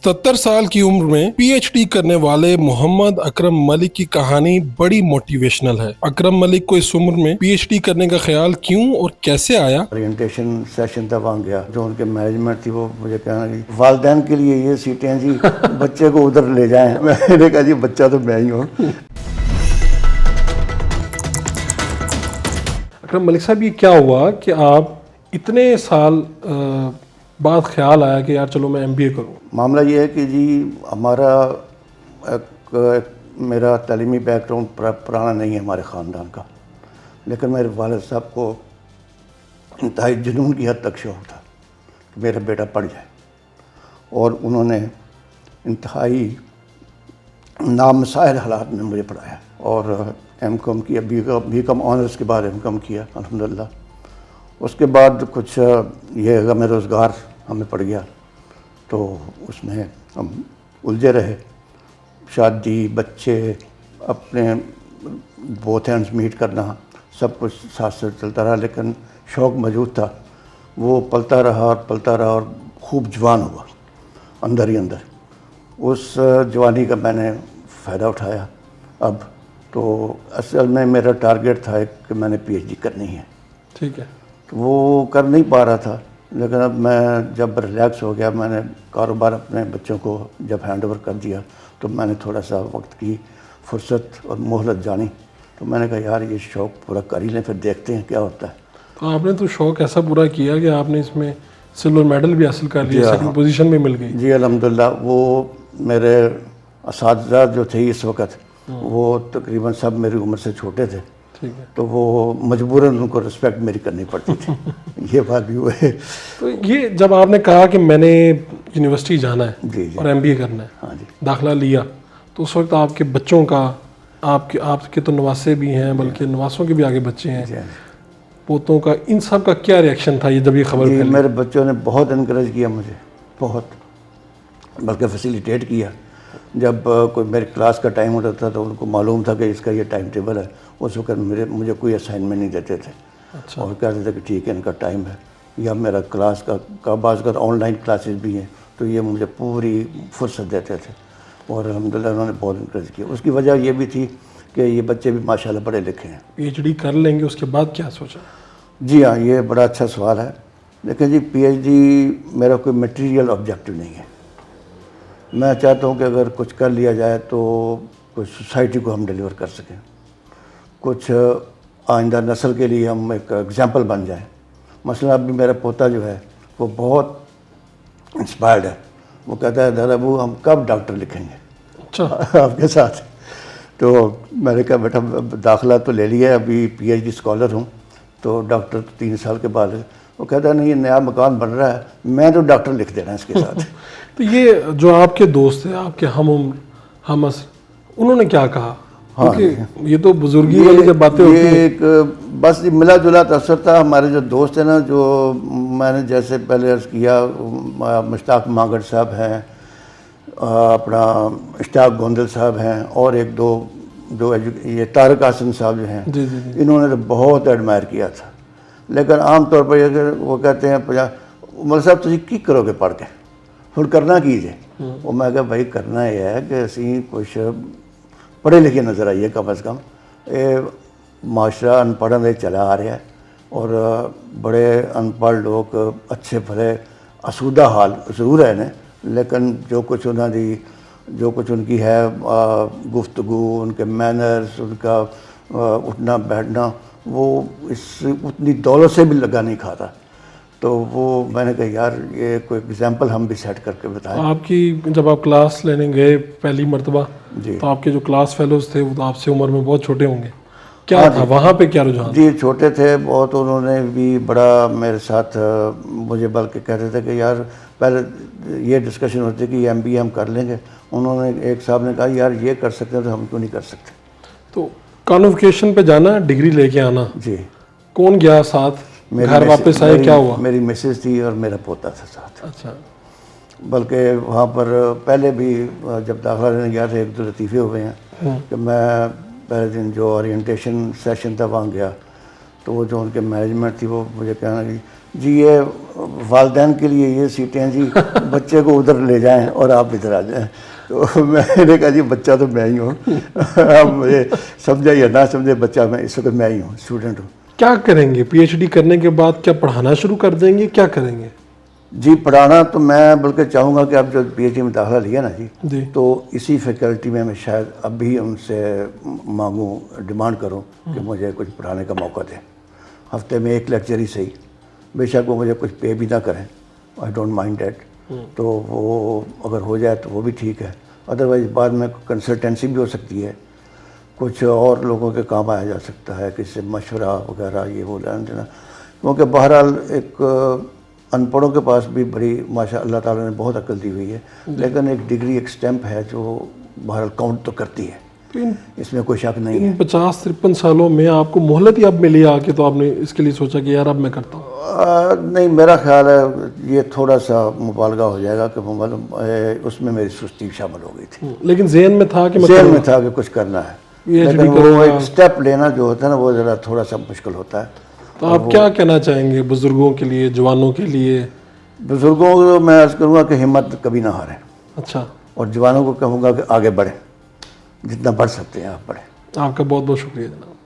77 साल की उम्र में पीएचडी करने वाले मोहम्मद अकरम मलिक की कहानी बड़ी मोटिवेशनल है। अकरम मलिक को इस उम्र में पीएचडी करने का ख्याल क्यों और कैसे आया? ओरिएंटेशन सेशन था, वहाँ गया। जो उनके मैनेजमेंट थी वो मुझे कहना कि वालिदैन के लिए ये सीटें हैं जी, बच्चे को उधर ले जाएं। मैंने कहा जी बच्चा तो मैं ही हूँ। अकरम मलिक साहब, ये क्या हुआ कि आप इतने साल बाद ख्याल आया कि यार चलो मैं एमबीए करूँ? मामला ये है कि जी हमारा मेरा तालीमी बैकग्राउंड पुराना नहीं है हमारे ख़ानदान का, लेकिन मेरे वालिद साहब को इंतहाई जुनून की हद तक शौक़ था कि मेरा बेटा पढ़ जाए, और उन्होंने इंतहाई नामसाइल हालात में मुझे पढ़ाया और एमकॉम किया, बीकॉम ऑनर्स के बाद एमकॉम किया अल्हम्दुलिल्लाह। उसके बाद कुछ ये गम रोज़गार हमें पड़ गया, तो उसमें हम उलझे रहे। शादी, बच्चे, अपने बोथ हैंड्स मीट करना, सब कुछ साथ साथ चलता रहा, लेकिन शौक़ मौजूद था। वो पलता रहा और खूब जवान हुआ अंदर ही अंदर। उस जवानी का मैंने फ़ायदा उठाया। अब तो असल में मेरा टारगेट था कि मैंने पीएचडी करनी है। ठीक है। तो वो कर नहीं पा रहा था, लेकिन अब मैं जब रिलैक्स हो गया, मैंने कारोबार अपने बच्चों को जब हैंड ओवर कर दिया, तो मैंने थोड़ा सा वक्त की फुर्सत और मोहलत जानी। तो मैंने कहा यार ये शौक़ पूरा कर ही लें, फिर देखते हैं क्या होता है। तो आपने तो शौक़ ऐसा पूरा किया कि आपने इसमें सिल्वर मेडल भी हासिल कर लिया, सेकंड पोजीशन में मिल गई। जी अल्हम्दुलिल्लाह। वो मेरे असातिज़ा जो थे इस वक्त, वो तकरीबन सब मेरी उम्र से छोटे थे। ठीक है। तो वो मजबूरन उनको रिस्पेक्ट मेरी करनी पड़ती थी। ये बात भी हुई है। तो ये जब आपने कहा कि मैंने यूनिवर्सिटी जाना है जी जी और एमबीए करना है, हाँ जी, दाखिला लिया, तो उस वक्त आपके बच्चों का, आपके तो नवासे भी हैं, बल्कि नवासों के भी आगे बच्चे हैं, जी पोतों का, इन सब का क्या रिएक्शन था ये जब ये खबर जी। फैली? मेरे बच्चों ने बहुत इनकरेज किया मुझे, बहुत, बल्कि फैसिलिटेट किया। जब कोई मेरी क्लास का टाइम होता था तो उनको मालूम था कि इसका ये टाइम टेबल है, उस वक्त मुझे कोई असाइनमेंट नहीं देते थे। अच्छा। और कहते थे कि ठीक है इनका टाइम है, या मेरा क्लास का बाज़ का ऑनलाइन क्लासेस भी हैं, तो ये मुझे पूरी फुर्सत देते थे, और अल्हम्दुलिल्लाह उन्होंने बहुत इनकरेज किया। उसकी वजह ये भी थी कि ये बच्चे भी माशाल्लाह पढ़े लिखे हैं। पीएचडी कर लेंगे, उसके बाद क्या सोचा? जी हाँ, ये बड़ा अच्छा सवाल है। लेकिन जी पीएचडी मेरा कोई मटेरियल ऑब्जेक्टिव नहीं है। मैं चाहता हूँ कि अगर कुछ कर लिया जाए तो कुछ सोसाइटी को हम डिलीवर कर सकें, कुछ आइंदा नस्ल के लिए हम एक एग्जांपल बन जाएं। मसलन अभी मेरा पोता जो है वो बहुत इंस्पायर्ड है। वो कहता है दादा अबू हम कब डॉक्टर लिखेंगे अच्छा। आपके साथ। तो मैंने कहा बेटा दाखिला तो ले लिया है, अभी पीएचडी स्कॉलर हूँ, तो डॉक्टर तो 3 साल के बाद है। वो कहता है नहीं ये नया मकान बन रहा है, मैं तो डॉक्टर लिख देना इसके साथ। तो ये जो आपके दोस्त हैं, आपके हम उम्र, हम असर, उन्होंने क्या कहा? हाँ, क्योंकि ये तो बुजुर्गी वाली जब बातें होती हैं। ये एक बस मिला जुला असर था। हमारे जो दोस्त हैं ना, जो मैंने जैसे पहले अर्ज़ किया, मुश्ताक मांगड़ साहब हैं, अपना इश्ताक गोंदल साहब हैं, और एक दो जो ये तारक हासन साहब जो हैं, जी जी जी। इन्होंने तो बहुत एडमायर किया था। लेकिन आम तौर पर अगर वो कहते हैं मौलवी साहब तुम की करोगे पढ़ के, फिर करना कीजिए। वो मैं कहा भाई करना यह है कि असी कुछ पढ़े लिखे नज़र आइए, कम अज़ कम ये माशरा अनपढ़ दे चला आ रहा है, और बड़े अनपढ़ लोग अच्छे भले आसूदा हाल ज़रूर है, लेकिन जो कुछ उनकी है गुफ्तगू, उनके मैनर्स, उनका उठना बैठना, वो इस उतनी दौलत से भी लगा नहीं खाता। तो वो मैंने कहा यार ये कोई एग्जांपल हम भी सेट करके बताएं। आपकी जब आप क्लास लेने गए पहली मर्तबा, जी तो आपके जो क्लास फेलोज थे वो तो आपसे उम्र में बहुत छोटे होंगे, क्या हाँ था वहाँ पे, क्या रुझान? जी छोटे थे बहुत। उन्होंने भी बड़ा मेरे साथ मुझे बल्कि कहते थे कि यार पहले ये डिस्कशन होती कि एमबीए हम कर लेंगे। उन्होंने एक साहब ने कहा यार ये कर सकते हैं तो हम क्यों नहीं कर सकते। तो कॉन्वोकेशन पे जाना, डिग्री लेके आना, जी कौन गया साथ? घर वापस आए, क्या हुआ? मेरी मिसेज थी और मेरा पोता था साथ। अच्छा। बल्कि वहाँ पर पहले भी जब दाखिला लेने गया था, एक दो लतीफ़े हुए हैं कि मैं पहले दिन जो ओरिएंटेशन सेशन था वहाँ गया, तो वो जो उनके मैनेजमेंट थी वो मुझे कहना कि جی یہ والدین کے لیے یہ سیٹیں ہیں جی، بچے کو ادھر لے جائیں اور آپ ادھر آ جائیں. تو میں نے کہا جی بچہ تو میں ہی ہوں، آپ مجھے سمجھے یا نہ سمجھے، بچہ میں اس وقت میں ہی ہوں، اسٹوڈنٹ ہوں. کیا کریں گے پی ایچ ڈی کرنے کے بعد؟ کیا پڑھانا شروع کر دیں گے؟ کیا کریں گے؟ جی پڑھانا تو میں بلکہ چاہوں گا کہ اب جو پی ایچ ڈی میں داخلہ لیا نا جی تو اسی فیکلٹی میں شاید اب بھی ان سے مانگوں، ڈیمانڈ کروں کہ مجھے کچھ پڑھانے کا موقع دیں. ہفتے میں ایک لیکچر ہی صحیح، بے شک وہ مجھے کچھ پے بھی نہ کریں، آئی ڈونٹ مائنڈ دیٹ. تو وہ اگر ہو جائے تو وہ بھی ٹھیک ہے. ادروائز بعد میں کنسلٹنسی بھی ہو سکتی ہے، کچھ اور لوگوں کے کام آیا جا سکتا ہے، کسی سے مشورہ وغیرہ یہ وہ لینا دینا. کیونکہ بہرحال ایک ان پڑھوں کے پاس بھی بڑی ماشاء اللہ تعالیٰ نے بہت عقل دی ہوئی ہے، لیکن ایک ڈگری ایک سٹیمپ ہے جو بہرحال کاؤنٹ تو کرتی ہے، اس میں کوئی شک نہیں ہے. ان 50-53 سالوں میں آپ کو مہلت ہی اب ملی آ کے، تو آپ نے اس کے لیے سوچا کہ یار اب میں کرتا ہوں؟ نہیں، میرا خیال ہے یہ تھوڑا سا مبالغہ ہو جائے گا کہ اس میں میری سستی شامل ہو گئی تھی. لیکن ذہن میں تھا کہ میں ذہن میں تھا کہ کچھ کرنا ہے، لیکن وہ ایک سٹیپ لینا جو ہوتا ہے نا وہ ذرا تھوڑا سا مشکل ہوتا ہے. تو آپ کیا کہنا چاہیں گے بزرگوں کے لیے، جوانوں کے لیے؟ بزرگوں کو میں عرض کروں گا کہ ہمت کبھی نہ ہاریں، اچھا. اور جوانوں کو کہوں گا کہ آگے بڑھیں، جتنا بڑھ سکتے ہیں آپ بڑھیں. آپ کا بہت بہت شکریہ جناب.